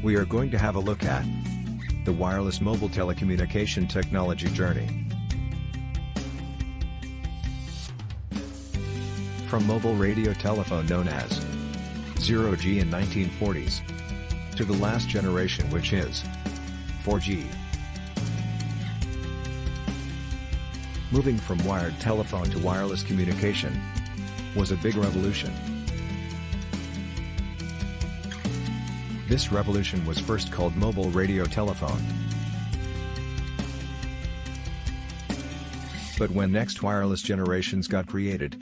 We are going to have a look at the wireless mobile telecommunication technology journey. From mobile radio telephone known as 0G in 1940s to the last generation, which is 4G. Moving from wired telephone to wireless communication was a big revolution. This revolution was first called mobile radio telephone. But when next wireless generations got created,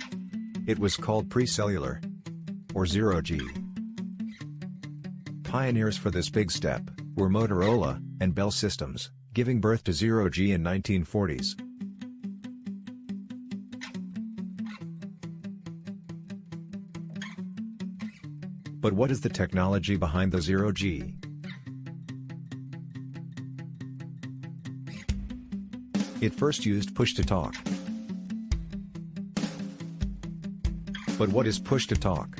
it was called pre-cellular, or 0G. Pioneers for this big step were Motorola and Bell Systems, giving birth to 0G in 1940s. But what is the technology behind the 0G? It first used push-to-talk. But what is push-to-talk?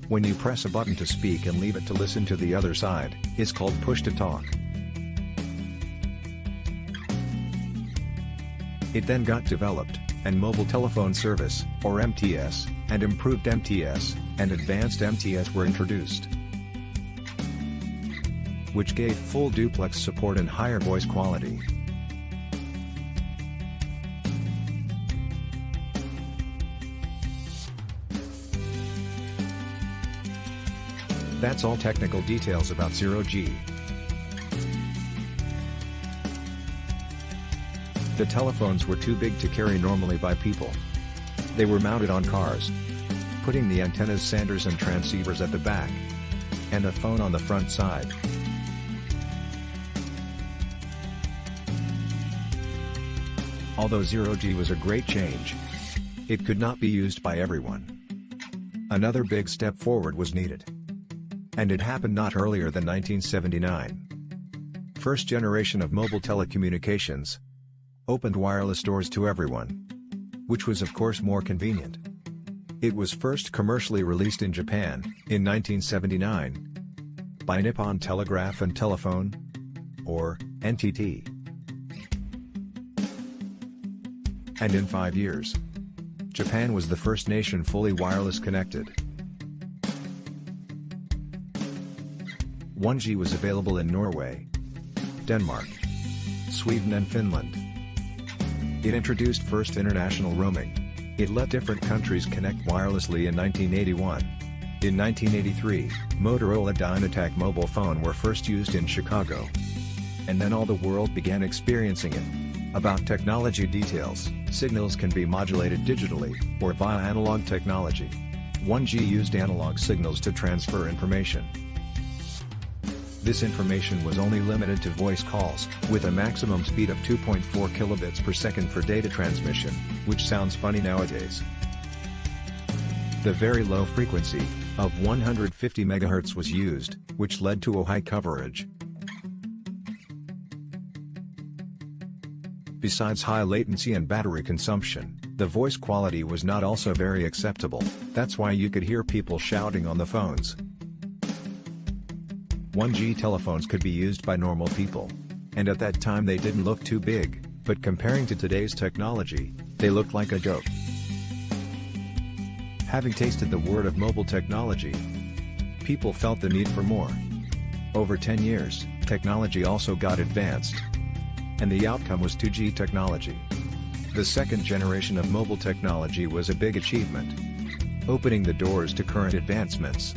When you press a button to speak and leave it to listen to the other side, it's called push-to-talk. It then got developed, and mobile telephone service, or MTS, and improved MTS, and advanced MTS were introduced, which gave full duplex support and higher voice quality. That's all technical details about 0G. The telephones were too big to carry normally by people. They were mounted on cars, putting the antennas, senders and transceivers at the back, and a phone on the front side. Although 0G was a great change, it could not be used by everyone. Another big step forward was needed. And it happened not earlier than 1979. First generation of mobile telecommunications opened wireless doors to everyone, which was of course more convenient. It was first commercially released in Japan, in 1979, by Nippon Telegraph and Telephone, or NTT. And in 5 years, Japan was the first nation fully wireless connected. 1G was available in Norway, Denmark, Sweden and Finland. It introduced first international roaming. It let different countries connect wirelessly in 1981. In 1983, Motorola Dynatac mobile phone were first used in Chicago. And then all the world began experiencing it. About technology details: signals can be modulated digitally, or via analog technology. 1G used analog signals to transfer information. This information was only limited to voice calls, with a maximum speed of 2.4 kilobits per second for data transmission, which sounds funny nowadays. The very low frequency of 150 MHz was used, which led to a high coverage. Besides high latency and battery consumption, the voice quality was not also very acceptable. That's why you could hear people shouting on the phones. 1G telephones could be used by normal people. And at that time they didn't look too big, but comparing to today's technology, they looked like a joke. Having tasted the word of mobile technology, people felt the need for more. Over 10 years, technology also got advanced. And the outcome was 2G technology. The second generation of mobile technology was a big achievement, opening the doors to current advancements.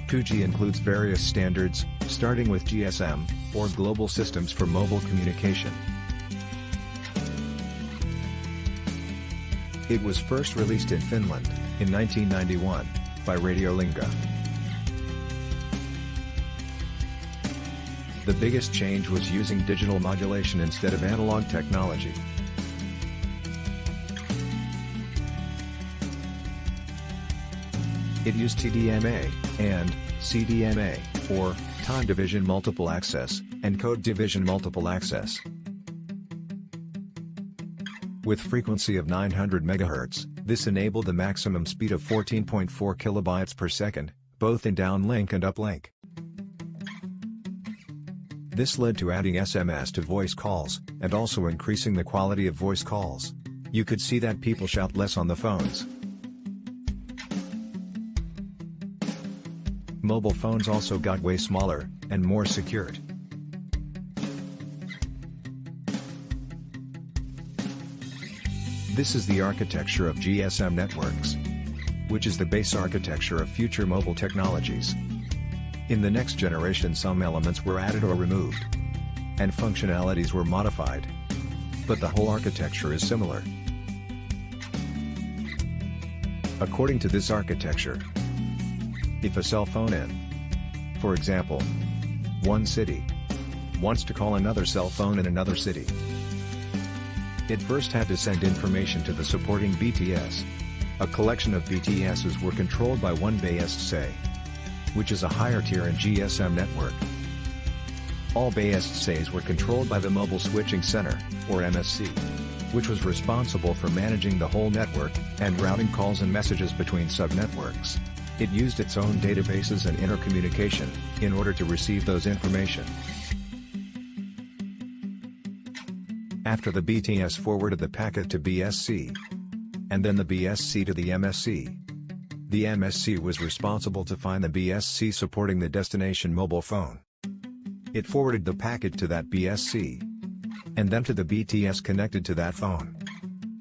2G includes various standards, starting with GSM, or Global Systems for Mobile Communication. It was first released in Finland, in 1991, by Radiolinja. The biggest change was using digital modulation instead of analog technology. It used TDMA, and CDMA, or Time Division Multiple Access, and Code Division Multiple Access. With frequency of 900 MHz, this enabled the maximum speed of 14.4 kilobytes per second, both in downlink and uplink. This led to adding SMS to voice calls, and also increasing the quality of voice calls. You could see that people shout less on the phones. Mobile phones also got way smaller, and more secured. This is the architecture of GSM networks, which is the base architecture of future mobile technologies. In the next generation, some elements were added or removed, and functionalities were modified. But the whole architecture is similar. According to this architecture, if a cell phone in, for example, one city, wants to call another cell phone in another city, it first had to send information to the supporting BTS. A collection of BTSs were controlled by one BSC, which is a higher tier in GSM network. All BSCs were controlled by the Mobile Switching Center, or MSC, which was responsible for managing the whole network, and routing calls and messages between subnetworks. It used its own databases and intercommunication, in order to receive those information. After the BTS forwarded the packet to BSC, and then the BSC to the MSC. The MSC was responsible to find the BSC supporting the destination mobile phone. It forwarded the packet to that BSC, and then to the BTS connected to that phone.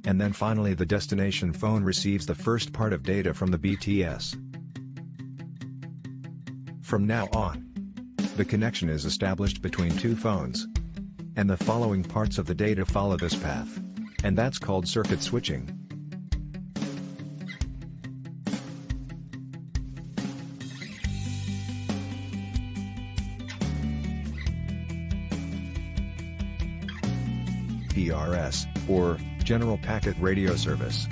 And then finally the destination phone receives the first part of data from the BTS. From now on, the connection is established between two phones, and the following parts of the data follow this path, and that's called circuit switching. GPRS, or General Packet Radio Service.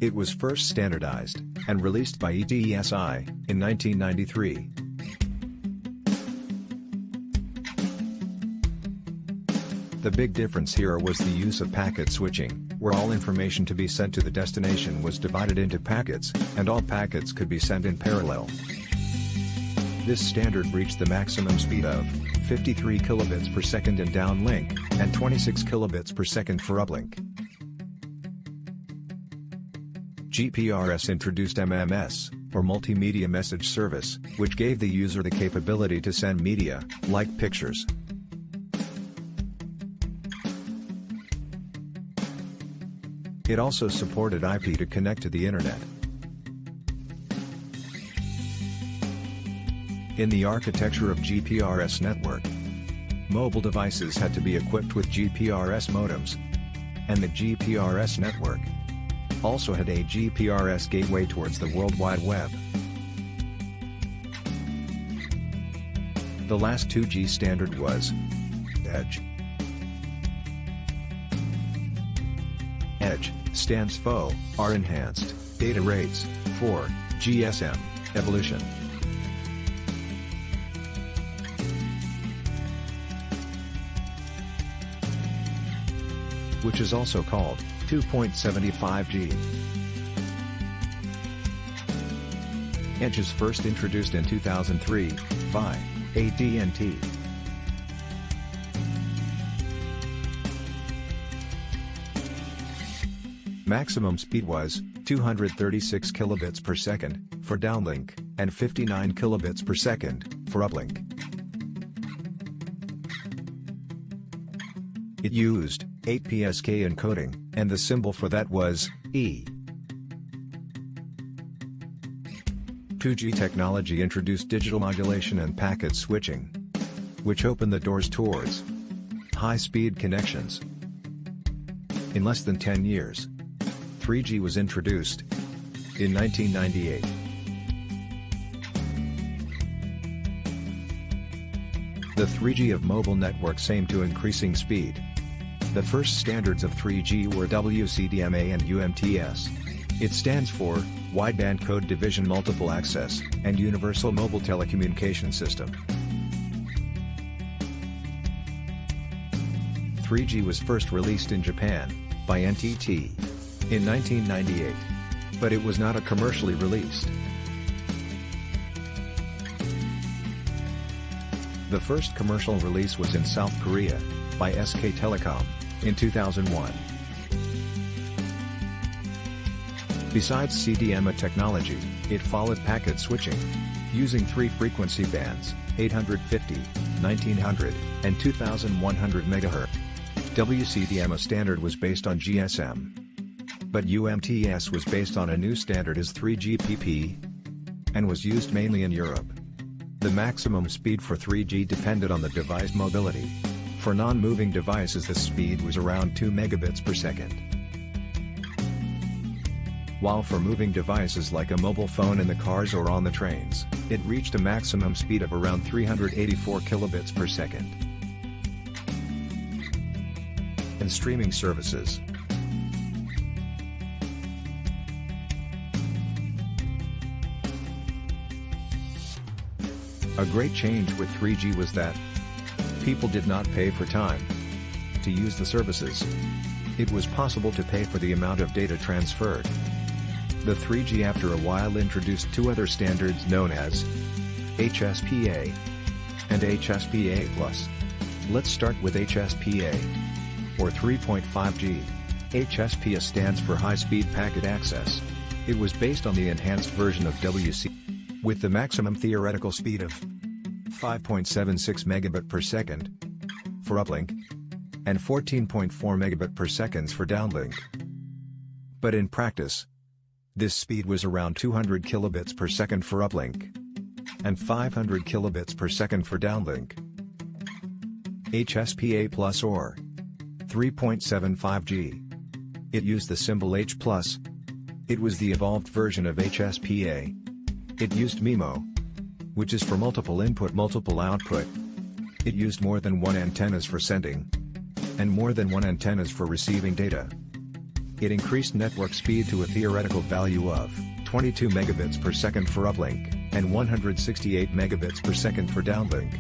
It was first standardized and released by ETSI in 1993. The big difference here was the use of packet switching, where all information to be sent to the destination was divided into packets, and all packets could be sent in parallel. This standard reached the maximum speed of 53 kilobits per second in downlink, and 26 kilobits per second for uplink. GPRS introduced MMS, or Multimedia Message Service, which gave the user the capability to send media, like pictures. It also supported IP to connect to the Internet. In the architecture of GPRS network, mobile devices had to be equipped with GPRS modems, and the GPRS network also had a GPRS gateway towards the World Wide Web. The last 2G standard was EDGE. EDGE stands for Enhanced Data Rates for GSM Evolution. Which is also called 2.75G. EDGE is first introduced in 2003 by AT&T. Maximum speed was 236 kilobits per second for downlink, and 59 kilobits per second for uplink. It used 8PSK encoding, and the symbol for that was E. 2G technology introduced digital modulation and packet switching, which opened the doors towards high-speed connections. In less than 10 years, 3G was introduced in 1998. The 3G of mobile networks aimed to increasing speed. The first standards of 3G were WCDMA and UMTS. It stands for Wideband Code Division Multiple Access and Universal Mobile Telecommunication System. 3G was first released in Japan, by NTT, in 1998. But it was not a commercially released. The first commercial release was in South Korea, by SK Telecom, in 2001. Besides CDMA technology, it followed packet switching, using three frequency bands, 850, 1900, and 2100 MHz. WCDMA standard was based on GSM. But UMTS was based on a new standard as 3GPP, and was used mainly in Europe. The maximum speed for 3G depended on the device mobility. For non-moving devices the speed was around 2 megabits per second. While for moving devices like a mobile phone in the cars or on the trains, it reached a maximum speed of around 384 kilobits per second. And streaming services. A great change with 3G was that people did not pay for time to use the services. It was possible to pay for the amount of data transferred. The 3G after a while introduced two other standards known as HSPA and HSPA+. Let's start with HSPA, or 3.5G. HSPA stands for High-Speed Packet Access. It was based on the enhanced version of WC, with the maximum theoretical speed of 5.76 megabit per second for uplink, and 14.4 megabit per second for downlink. But in practice, this speed was around 200 kilobits per second for uplink, and 500 kilobits per second for downlink. HSPA Plus or 3.75G. It used the symbol H+. It was the evolved version of HSPA. It used MIMO, which is for multiple input multiple output. It used more than one antennas for sending, and more than one antennas for receiving data. It increased network speed to a theoretical value of 22 megabits per second for uplink, and 168 megabits per second for downlink.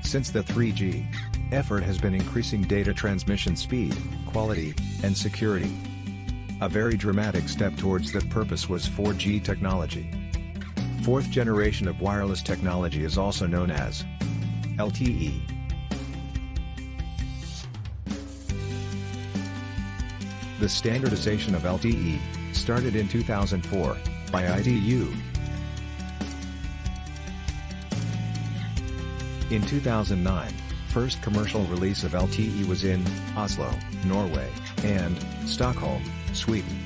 Since the 3G effort has been increasing data transmission speed, quality, and security. A very dramatic step towards that purpose was 4G technology. Fourth generation of wireless technology is also known as LTE. The standardization of LTE started in 2004 by ITU. In 2009, first commercial release of LTE was in Oslo, Norway, and Stockholm, Sweden.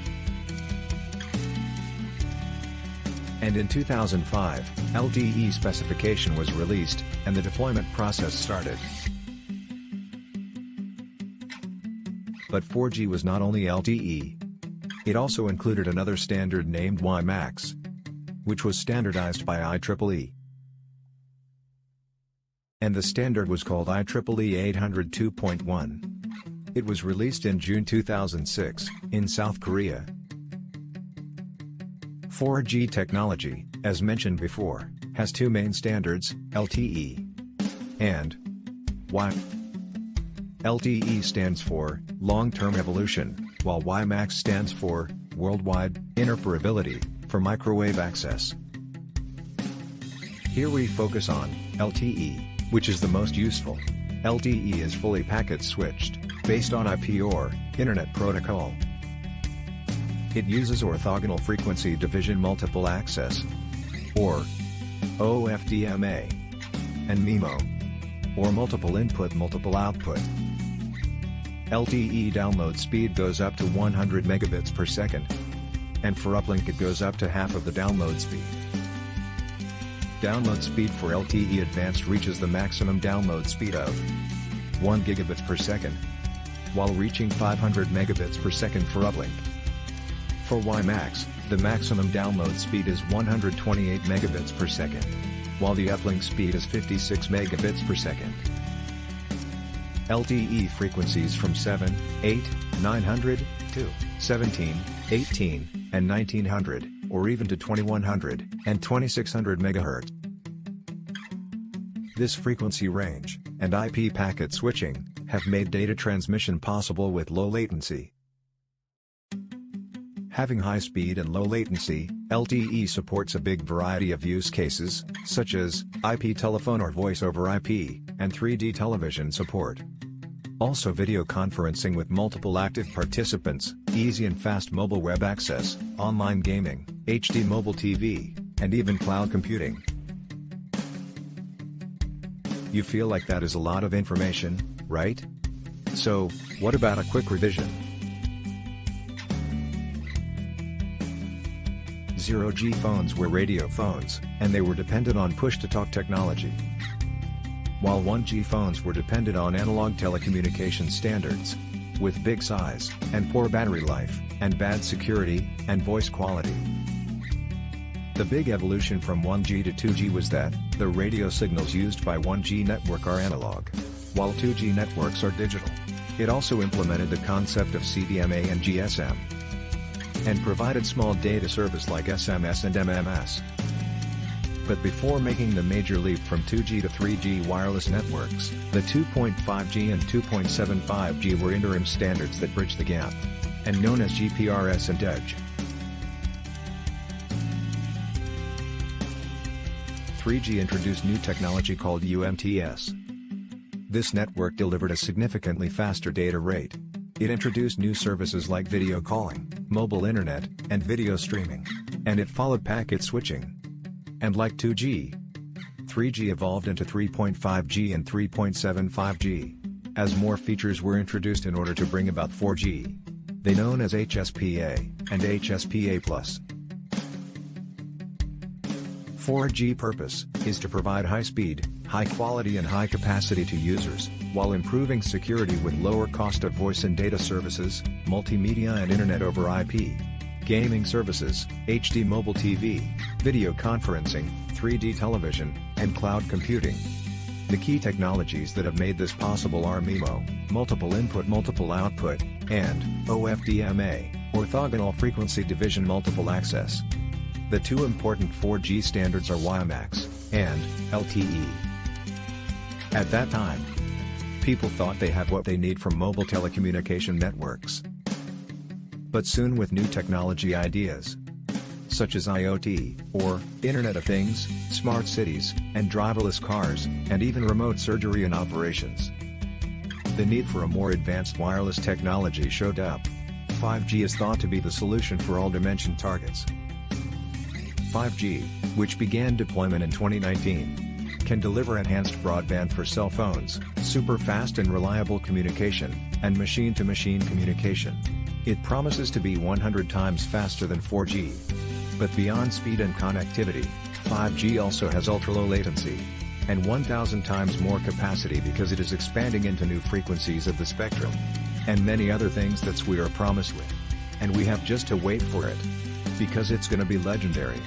And in 2005, LTE specification was released, and the deployment process started. But 4G was not only LTE. It also included another standard named WiMAX, which was standardized by IEEE. And the standard was called IEEE 802.1. It was released in June 2006, in South Korea. 4G technology, as mentioned before, has two main standards, LTE and WiMAX. LTE stands for Long-Term Evolution, while WiMAX stands for Worldwide Interoperability, for microwave access. Here we focus on LTE, which is the most useful. LTE is fully packet switched, based on IP or Internet Protocol. It uses orthogonal frequency division multiple access, or OFDMA, and MIMO, or multiple input multiple output. LTE download speed goes up to 100 megabits per second, and for uplink it goes up to half of the download speed. Download speed for LTE Advanced reaches the maximum download speed of 1 gigabits per second, while reaching 500 megabits per second for uplink. For WiMAX, the maximum download speed is 128 megabits per second, while the uplink speed is 56 megabits per second. LTE frequencies from 7, 8, 900, to 17, 18, and 1900, or even to 2100 and 2600 MHz. This frequency range, and IP packet switching, have made data transmission possible with low latency. Having high speed and low latency, LTE supports a big variety of use cases, such as IP telephone or voice over IP, and 3D television support. Also video conferencing with multiple active participants, easy and fast mobile web access, online gaming, HD mobile TV, and even cloud computing. You feel like that is a lot of information, right? So, what about a quick revision? 0G phones were radio phones, and they were dependent on push-to-talk technology. While 1G phones were dependent on analog telecommunication standards, with big size, and poor battery life, and bad security, and voice quality. The big evolution from 1G to 2G was that, the radio signals used by 1G network are analog, while 2G networks are digital. It also implemented the concept of CDMA and GSM, and provided small data service like SMS and MMS. But before making the major leap from 2G to 3G wireless networks, the 2.5G and 2.75G were interim standards that bridged the gap, and known as GPRS and EDGE. 3G introduced new technology called UMTS. This network delivered a significantly faster data rate. It introduced new services like video calling, mobile internet, and video streaming. And it followed packet switching. And like 2G, 3G evolved into 3.5G and 3.75G, as more features were introduced in order to bring about 4G. They known as HSPA, and HSPA+. 4G purpose is to provide high speed, high quality and high capacity to users, while improving security with lower cost of voice and data services, multimedia and internet over IP, gaming services, HD mobile TV, video conferencing, 3D television, and cloud computing. The key technologies that have made this possible are MIMO, multiple input multiple output, and OFDMA, orthogonal frequency division multiple access. The two important 4G standards are WiMAX and LTE. At that time, people thought they had what they need from mobile telecommunication networks. But soon with new technology ideas, such as IoT, or Internet of Things, smart cities, and driverless cars, and even remote surgery and operations, the need for a more advanced wireless technology showed up. 5G is thought to be the solution for all dimension targets. 5G, which began deployment in 2019, can deliver enhanced broadband for cell phones, super fast and reliable communication, and machine-to-machine communication. It promises to be 100 times faster than 4G. But beyond speed and connectivity, 5G also has ultra-low latency, and 1,000 times more capacity because it is expanding into new frequencies of the spectrum, and many other things that we are promised with. And we have just to wait for it, because it's gonna be legendary.